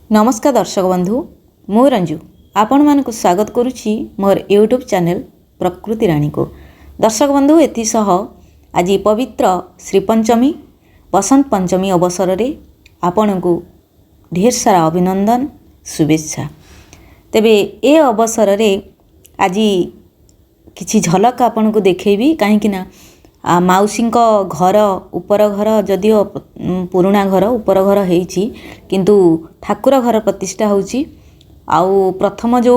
नमस्कार दर्शक बंधु मु रंजू आपण मानक स्वागत करुच्ची मोर यूट्यूब चैनल प्रकृति राणी को। दर्शक बंधु एसह आज पवित्र श्री पंचमी बसंत पंचमी अवसर रे आपण को ढेर सारा अभिनंदन शुभेच्छा। तेबे ए अवसर रे आज किछि झलक आपण को देखेबी कहीं माउसी घर उपर घर जदिओ पुराणा घर उपर घर होइछि किंतु ठाकुर घर प्रतिष्ठा होछि। आउ प्रथम जो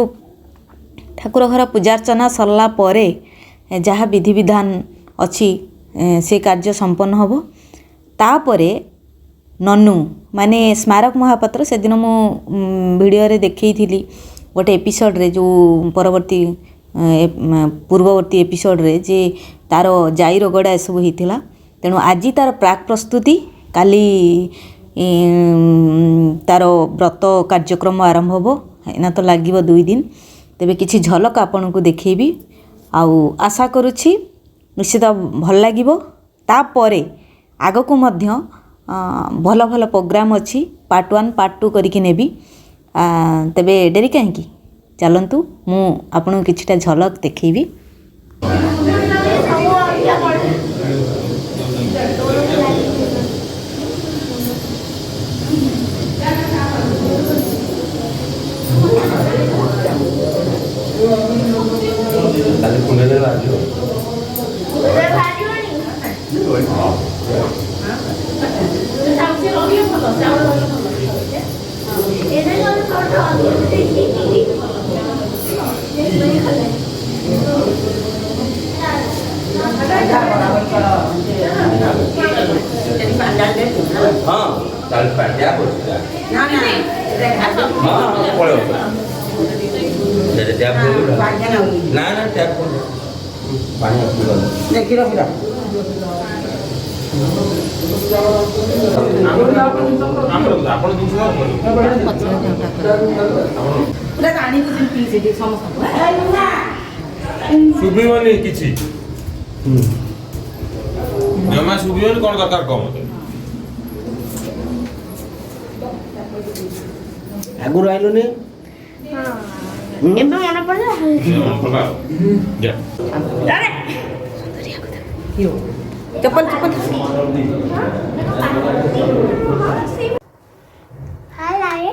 ठाकुर घर पूजार्चना सरला परे जहाँ विधि विधान अच्छी से कार्य संपन्न होबो। तापरे नन्नू माने स्मारक महापात्र से दिन मु वीडियो रे देखई थिली गोटे एपिसोड रे जो परवर्ती पूर्ववर्ती एपिसोड रे जे तार जाई रगड़ा एसबू होता। तेणु आज तार प्राक प्रस्तुति काली तार व्रत कार्यक्रम आरंभ हो एना तो लगे 2 दिन। तेबे किछि झलक आपन को देखेबी आउ आशा करुछि निश्चित भल लागिबो। तापरे आगो को मध्य भल भल प्रोग्राम अछि पार्ट 1 पार्ट 2 करिकि नेबी। तेबे डेरी काहेकि चलंतु मु आपन किछिटा झलक देखेबी। सुबीवनी किछि जमा सुबीवनी कोन दरकार कम आगुर आइलो ने हां एबे मन पड़ला जा अरे यो चप्पल चप्पल हाय आए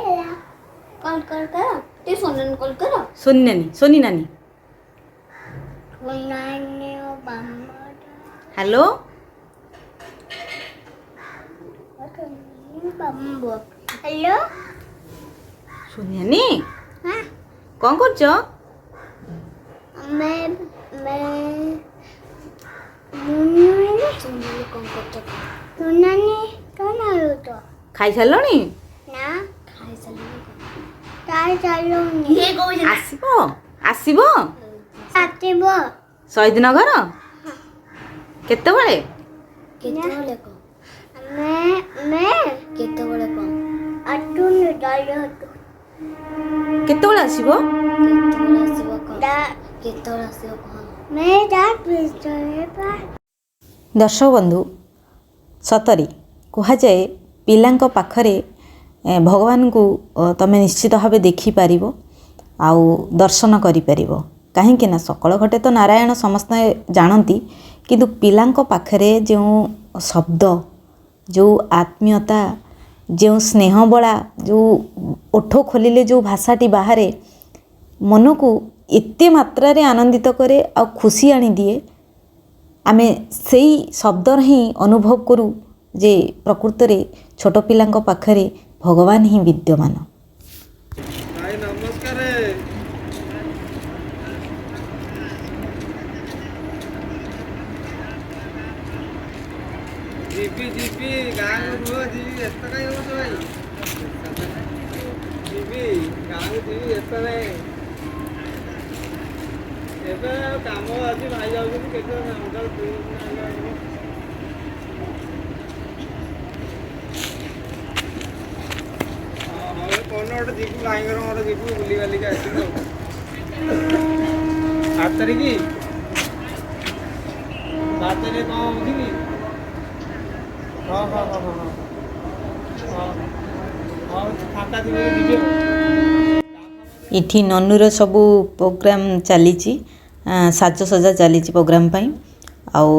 कॉल कर ते सोनन कॉल करो सोनी नानी नानी ओ बाम्मा हेलो बाम्बो हेलो सोनी नानी हां कौन करछ? मैं मुन्नी सुनले कौन करछ सुननी कौन आयो तो खाई सारलणी ना खाई सारलनी हे कोइ आसीबो आसीबो आतिबो शहीद नगर केते बळे को मैं केते बळे को अटुन डालो केते बळे आसीबो मैं डाक बिस्तर पर। दर्शक बंधु सतरी कह जाए पिलांक पाखरे भगवान को तमे निश्चित भाव देखि पारिबो आउ दर्शन करि पारिबो। कहीं ना सकल घटे तो नारायण समस्त जानती किंतु पिलांक पाखरे जो शब्द जो आत्मीयता जो स्नेह बड़ा जो ओठ खोलिले जो भाषाटी बाहरे मन को एते मात्रा रे आनंदित करे आ खुशी आनी दिए। आमे सेई शब्द ही अनुभव करू जे प्रकृत रे छोट पिलांक पाखरे भगवान ही विद्यमान। नमस्कार जीपी गाँव रुह जीवी एत कहीं हो भाई जीवी गाँव जीवी एत ଏବେ କାମ ଅଛି ଭାଇ ଯାଉଛନ୍ତି କେତେ ଅଙ୍କଲ ହଁ କ'ଣ ଗୋଟେ ଯିବୁ ଭାଇଙ୍କର ମୋର ଯିବୁ ବୁଲି ବାଲିକି ଆସିବୁ 8 ତାରିଖ 7 ତାରିଖ କ'ଣ ହେଉଛି କି ହଁ ହଁ ହଁ ହଁ ହଁ ফাঁকা দিলে দিবে ଏଠି ନନୁର ସବୁ ପ୍ରୋଗ୍ରାମ୍ ଚାଲିଛି ସାଜସଜା ଚାଲିଛି ପ୍ରୋଗ୍ରାମ୍ ପାଇଁ ଆଉ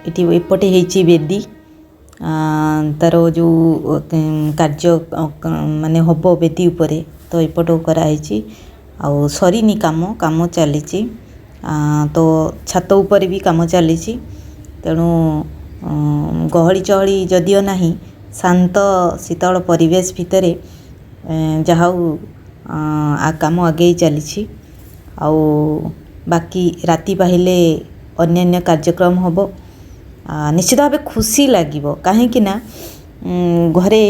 ଏଠି ଏପଟେ ହେଇଛି ବେଦି ତାର ଯେଉଁ କାର୍ଯ୍ୟ ମାନେ ହେବ ବେଦି ଉପରେ ତ ଏପଟ କରାହେଇଛି ଆଉ ସରିନି କାମ ଚାଲିଛି ତ ଛାତ ଉପରେ ବି କାମ ଚାଲିଛି ତେଣୁ ଗହଳି ଚହଳି ଯଦିଓ ନାହିଁ ଶାନ୍ତ ଶୀତଳ ପରିବେଶ ଭିତରେ ଯାହା ହଉ କାମ ଆଗେଇ ଚାଲିଛି ଆଉ ବାକି ରାତି ପାହିଲେ ଅନ୍ୟାନ୍ୟ କାର୍ଯ୍ୟକ୍ରମ ହେବ ନିଶ୍ଚିତ ଭାବେ ଖୁସି ଲାଗିବ କାହିଁକି ନା ଘରେ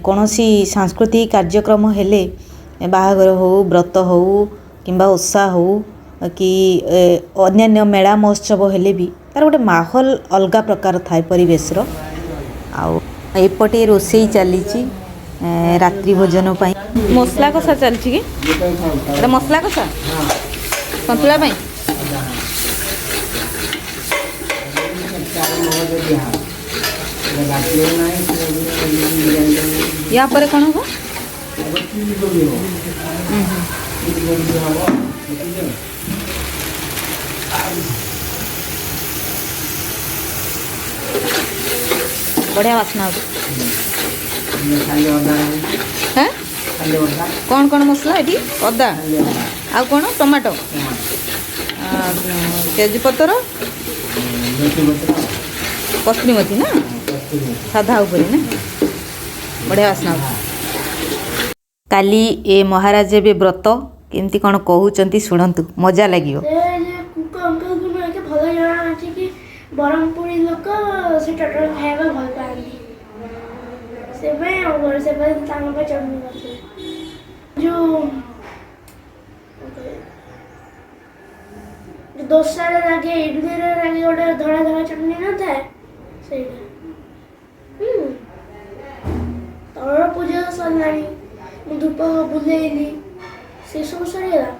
କୌଣସି ସାଂସ୍କୃତିକ କାର୍ଯ୍ୟକ୍ରମ ହେଲେ ବାହାଘର ହେଉ ବ୍ରତ ହେଉ କିମ୍ବା ଓଷା ହେଉ କି ଅନ୍ୟାନ୍ୟ ମେଳା ମହୋତ୍ସବ ହେଲେ ବି ତାର ଗୋଟେ ମାହୋଲ ଅଲଗା ପ୍ରକାର ଥାଏ ପରିବେଶର ଆଉ ଏପଟେ ରୋଷେଇ ଚାଲିଛି ରାତ୍ରି ଭୋଜନ ପାଇଁ ମସଲା କଷା ଚାଲିଛି କି ଏଟା ମସଲା କଷା ସନ୍ତୁଳା ପାଇଁ ୟା ପରେ କ'ଣ ହେବ ବଢ଼ିଆ ବାସ୍ନା ହେଉଛି হ্যাঁ କ'ଣ ମସଲା ଏଠି ଅଦା ଆଉ କ'ଣ ଟମାଟୋ ତେଜପତ୍ର କସ୍ତୁରୀ ମେଥି ନା ସାଧା ଉପରେ ନା ବଢ଼ିଆ ବାସ୍ନା କାଲି ଏ ମହାରାଜ ଏବେ ବ୍ରତ କେମିତି କ'ଣ କହୁଛନ୍ତି ଶୁଣନ୍ତୁ ମଜା ଲାଗିବ ଭଲ ଜଣା ଅଛି କି ବ୍ରହ୍ମପୁରୀ ଲୋକ ସେ ଟୋଟାଲ ଖାଇବା ଭଲ ପାଆନ୍ତି ସେପାଇଁ ଆଉ ଘରେ ସେପାଇଁ ତାଙ୍କ ପାଇଁ ଚଟଣି କରିଥିଲେ ଯେଉଁ ଦୋସାରେ ଲାଗେ ଇଡଲିରେ ଲାଗେ ଗୋଟେ ଧଳା ଧଳା ଚଟଣି ନଥାଏ ସେଇଟା ତଳର ପୂଜା ସରିଲାଣି ମୁଁ ଧୂପ ବୁଲେଇଲି ସେସବୁ ସରିଗଲା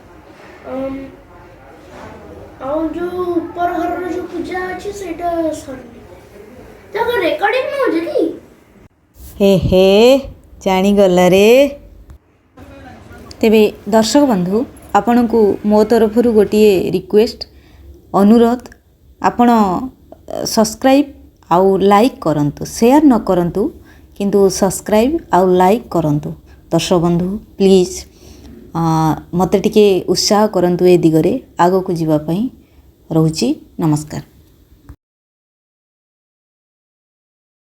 ଆଉ ଯେଉଁ ଉପର ଘରର ଯେଉଁ ପୂଜା ଅଛି ସେଇଟା ସରିନି ତାଙ୍କ ରେକର୍ଡିଂ ନେଉଛି କି ହେ ଜାଣିଗଲାରେ ତେବେ ଦର୍ଶକ ବନ୍ଧୁ ଆପଣଙ୍କୁ ମୋ ତରଫରୁ ଗୋଟିଏ ରିକ୍ୱେଷ୍ଟ ଅନୁରୋଧ ଆପଣ ସବସ୍କ୍ରାଇବ୍ ଆଉ ଲାଇକ୍ କରନ୍ତୁ ସେୟାର ନ କରନ୍ତୁ କିନ୍ତୁ ସବସ୍କ୍ରାଇବ୍ ଆଉ ଲାଇକ୍ କରନ୍ତୁ ଦର୍ଶକ ବନ୍ଧୁ ପ୍ଲିଜ୍ ମୋତେ ଟିକେ ଉତ୍ସାହ କରନ୍ତୁ ଏ ଦିଗରେ ଆଗକୁ ଯିବା ପାଇଁ ରହୁଛି ନମସ୍କାର।